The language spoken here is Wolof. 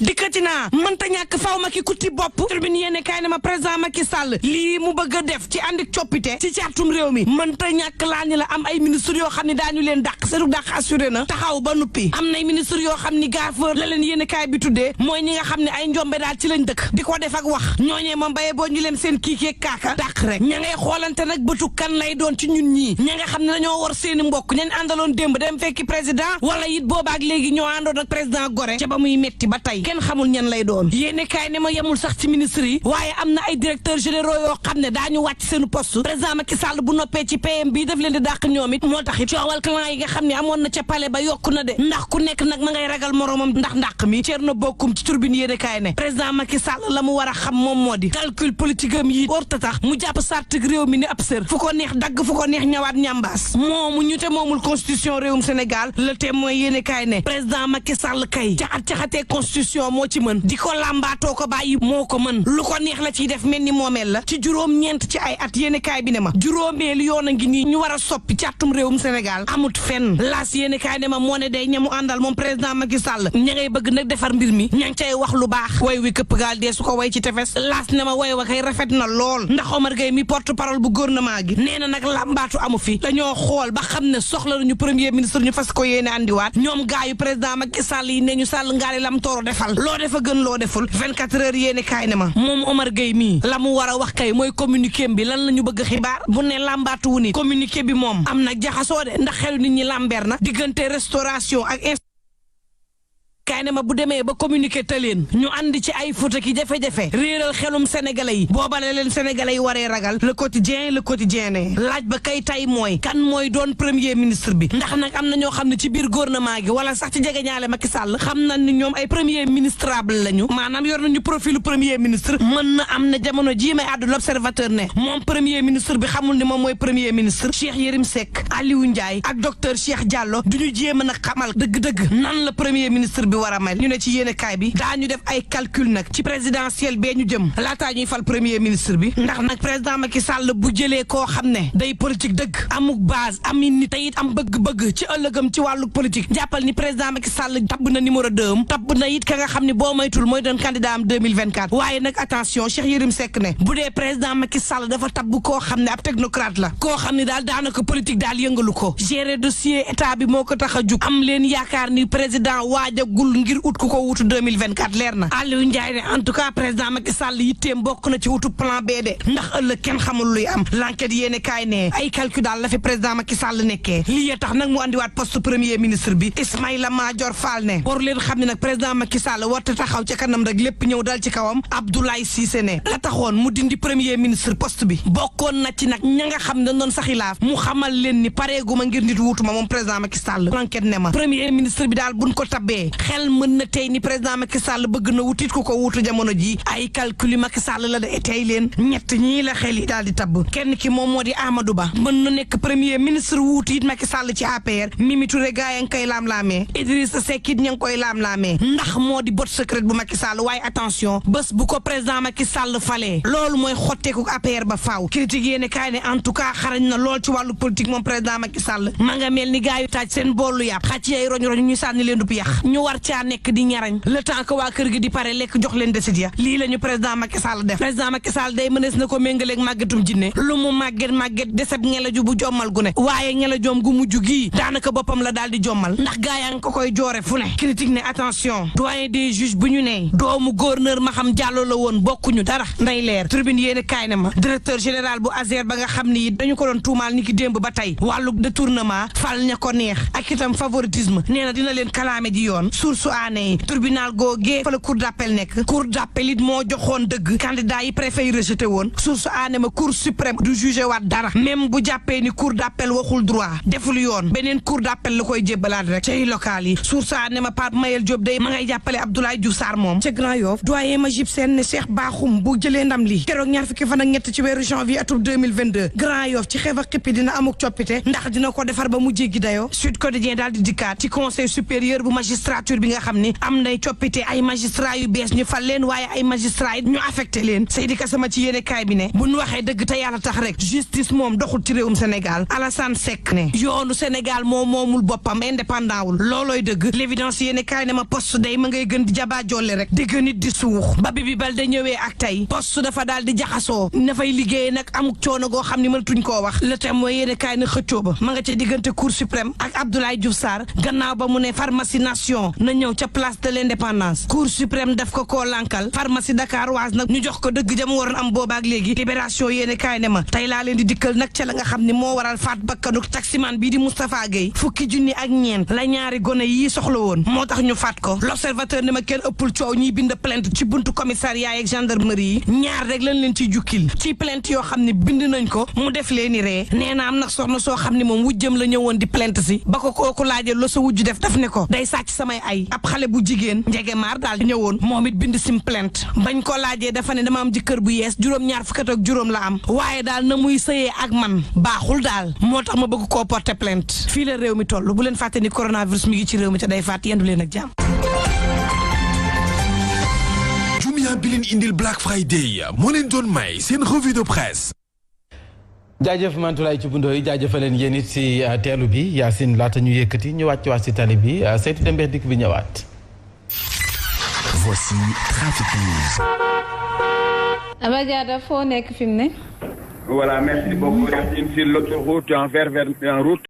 dikkati naa mënta ñàkk faaw ma ki kutti bopp Tribune yéene kaay ne ma président Macky Sall lii mu bëgg a def ci àndik coppite ci càttum réew mi mënta ñàkk laa ni la am ay ministre yoo xam ne daañu leen dàq seenu dàq assuré na taxaw ba nuppi am nay ministre yoo xam ni gaafeur la leen yéene kaay bi tuddee mooy ñi nga xam ne ay njombe daal ci lañ dëkk di ko def ak wax ñooñee moom baye boo ñu leen seen kiikeeg kaaka dàq rek ña ngay xoolante nag bëtu kan lay doon ci ñun ñii ña nga xam ne dañoo war seeni mbokk ñañ àndaloon démb dem fekki président wala it boobaak léegi ñoo àndoon ak président Goré ca ba muy metti ba tey kenn xamul ñan lay doon yéene kaay ne ma yemul sax ci ministre yi waaye am na ay directeurs généraux yoo xam ne daañu wàcc seenu poste président Macky Sall bu noppee ci PM bi daf leen di dàq ñoom it moo tax it coowal clan yi nga xam ne amoon na ca palais ba yokku na de ndax ku nekk nag ma ngay ragal moromam ndax mi Thierno Bocoum ci Tribune yéene kaay ne président Macky Sall la mu war a xam moom moo di calcul politique am yi warta tax mu jàpp sartik réew mi ni ab sër fu ko neex dagg fu ko neex ñëwaat ñambaas moomu ñu te moomul constitution réewum Sénégal le Témoin yéene kaay ne président Macky Sall kay caxatee constitution moo ci mën di ko làmbaatoo ko bàyyi moo ko mën lu ko neex la ciy def mel ni moomeel la ci juróom-ñeent ci ay at yéene kaay bi ne ma juróomeelu yoon a ngi nii ñu war a soppi càttum réewum Sénégal amut fenn laas yéene kaay ne ma moo ne day ñamu àndal moom président Macky Sall ña ngay bëgg nag defar mbir mi ña ngi cay wax lu baax way wi këpp gaal dee su ko way ci tefes laas ne ma way wa kay rafet na lool ndax Omar Gueye mi porte parole bu gouvernement gi nee na nag làmbaatu amu fi dañoo xool ba xam ne soxla nañu premier ministre ñu fas ko yéene andiwaat ñoom gaayu président Macky Sall yi ne ñu Sall ngaari lam tooro defal loo defa gën loo deful 24 heures yéene kaay ne ma moom Omar Gueye mii la mu war a wax kay mooy communiqué bi lan la ñu bëgg xibaar bu ne làmbaatu wu ni communiqué bi moom am na jaxasoo de ndax xelu nit ñi lambeer na diggante restauration ak kaay ne ma bu demee ba communiqué te leen ñu andi ci ay photo ki jafe-jafe réeral xelum sénégalais yi booba la leen sénégalais yi waree ragal le quotidien ne laaj ba kay tay mooy kan mooy doon premier ministre bi ndax nag am na ñoo xam ne ci biir gouvernement gi wala sax ci jegeñaale Macky Sall xam nañ ni ñoom ay premier ministrable lañu maanaam yor nañu profilu premier ministre mën na am na jamono jii may àddu l'observateur ne moom premier ministre bi xamul ni moom mooy premier ministre Cheikh Yérim Seck Aliou Ndiaye ak docteur Cheikh Diallo duñu jéem a nag xamal dëgg-dëgg nan la premier ministre bi war a mel ñu ne ci yéene kaay bi daañu def ay calcul nag ci présidentielle bee ñu jëm laataa ñuy fal premier ministre bi ndax nag président Macky Sall bu jëlee koo xam ne day politique dëgg amuk base am nit te it am bëgg-bëgg ci ëllëgam ci wàllu politique jàppal ni président Macky Sall tabb na numéro 2 am tabb na it ka nga xam ne boo moytul mooy doon candidat am 2024 waaye nag attention Cheikh Yérim Seck ne bu dee président Macky Sall dafa tabb koo xam ne ab technocrate la koo xam ne daal daanaka politique daal yëngalu ko gérer dossier état bi moo ko tax a jug am leen yaakaar ni président waajagul ngir ut ku ko wutu 2024 leer na Aliou Ndiaye ne en tout cas président Macky Sall yitteem bokk na ci wutu plan B de ndax ëllëg kenn xamul luy am l'enquête yéene kaay ne ay calcul daal la fi président Macky Sall nekkee lii tax nag mu andiwaat poste premier ministre bi Ismaïla Madior Fall ne war leen xam ne nag président Macky Sall warta taxaw ca kanam rek lépp ñëw dal ci kawam Abdoulaye Cissé ne la taxoon mu dindi premier ministre poste bi bokkoon na ci nag ña nga xam ne doon sa xilaaf mu xamal leen ni pareeguma ngir nit wutuma moom président Macky Sall l'enquête ne ma premier ministre bi daal buñ ko tabbee xel mën na tey ni président Macky Sall bëgg na wutit ku ko wutu jamono ji ay calcul Macky Sall la de tey leen ñett ñii la xel yi daal di tabb kenn ki moom moo di Amadou Ba mën na nekk premier ministre wuutu it Macky Sall ci APR Mimi Touré gaa ya ngi koy laam-laamee Idrissa Seck it ña ngi koy laam-laamee ndax moo di bot secret bu Macky Sall waaye attention bés bu ko président Macky Sall falee loolu mooy xotteeku APR ba faaw critique yéene kaay ne en tout cas xarañ na lool ci wàllu politique moom président Macky Sall ma nga mel ni gaa yu taaj seen boolu yàpp xàcc yay roñ-roñ ñu sànni leen du yax ñu war caa nekk di ñarañ le temps que waa kër gi di pare lekk jox leen desit ya lii la ñu président Macky Sall def président Macky Sall day mënees na ko méngaleeg màggetum jinne lu mu màgget deseb ngelaju bu jommal gu ne waaye ngelajoom gu mujj gii daanaka boppam la daal di jommal ndax gaa yaa ngi ko koy joore fu ne critique ne attention doyen des juges bu ñu ne doomu gouverneur Maham Diallo la woon bokkuñu dara nday leer tribune yéene kaay ne ma directeur général bu ASER ba nga xam ni dañu ko doon tuumaal ni ki démb ba tey wàllu détournement fal ña ko neex ak itam favoritisme nee na dina leen kalaame ji yoon source aané tribunal googee fa la cour d'appel nekk cour d'appel it moo joxoon dëgg candidat yi préfet yi rejeté woon source aané ma cour suprême du jugé waat dara même bu jàppee ni cour d'appel waxul droit deful yoon beneen cour d'appel la koy jébbalaat rek cay local yi source aané ma Pape Mayel Diop day ma ngay jàppale Abdoulaye Diouf Sarr moom ca Grand Yoff doyen Majib Sène ne Cheikh Bakhoum bu jëlee ndam li keroog ñaar fukki fan ak ñett ci weeru janvier atum 2022 Grand Yoff ci xeex ak xippi dina amuk coppite ndax dina ko defar ba mu jéggi dayoo Sud Quotidien daal di dikkaat ci conseil supérieur bu magistrature bi bi nga xam ni am nay coppite ay magistrat yu bees ñu fal leen waaye ay magistrat ñu affecté leen Seydi Gassama ci yéene kaay bi ne bu ñu waxee dëgg te yàlla tax rek justice moom doxul ci réewum Sénégal Alassane Seck ne yoonu Sénégal moomul boppam indépendant wul loolooy dëgg l'évidence yéene kaay ne ma poste day ma ngay gën di jabaa jolle rek digg nit di suux ba Bibi Baldé ñëwee ak tey poste dafa daal di jaxasoo na fay liggéeyee nag amuk coono goo xam ni mënatuñ koo wax le thème mooy yéene kaay na xëccoo ba ma nga ca diggante cour suprême ak Abdoulaye Diouf Sarr gannaaw ba mu ne pharmacie nation na ñëw ca place de l'indépendance cour suprême daf ko koo lankal pharmacie Dakar waas nag ñu jox ko dëgg jam waroon am boobaak léegi libération yéene kaay ne ma tey laa leen di dikkal nag ca la nga xam ne moo waral faat bakkanuk taximan bii di Moustapha Gueye fukki junni ak ñeent la ñaari gone yii soxla woon moo tax ñu faat ko l'observateur ne ma kenn ëppul coow ñiy bind plainte ci buntu commissariat ak gendarmerie yi ñaar rek lañ leen ciy jukkil ci plainte yoo xam ne bind nañ ko mu def leeni ree nee na am nag soxna soo xam ne moom wujjëm la ñëwoon di plainte si ba ko kooku laajee lo sa wujj def daf ne ko day sàcc samay ay ab xale bu jigéen njegemaar daal ñëwoon moom it bind sim plainte bañ ko laajee dafa ne dama am jëkkër bu yees juróom-ñaar fukk ak juróom la am waaye daal na muy sëyee ak man baaxul daal moo tax ma bëgg koo porter plainte fii la réew mi toll bu leen fàtte ni coronavirus mi ngi ci réew mi te day fàtt yendu leen ak jàmm. Jumia bi leen indil Black Friday moo leen doon may seen revue de presse. jaajëf Mantoulaye ci bundoo yi jaajëfal leen yéen it si teelu bi Yacine laata ñu yëkkati ñu wàcc waat si tali bi saytu dem beex dikk bi ñëwaat. Voici Trafic News. Abadiada foo nekk fi mu ne. Voilà, merci beaucoup. Sur l'autoroute en route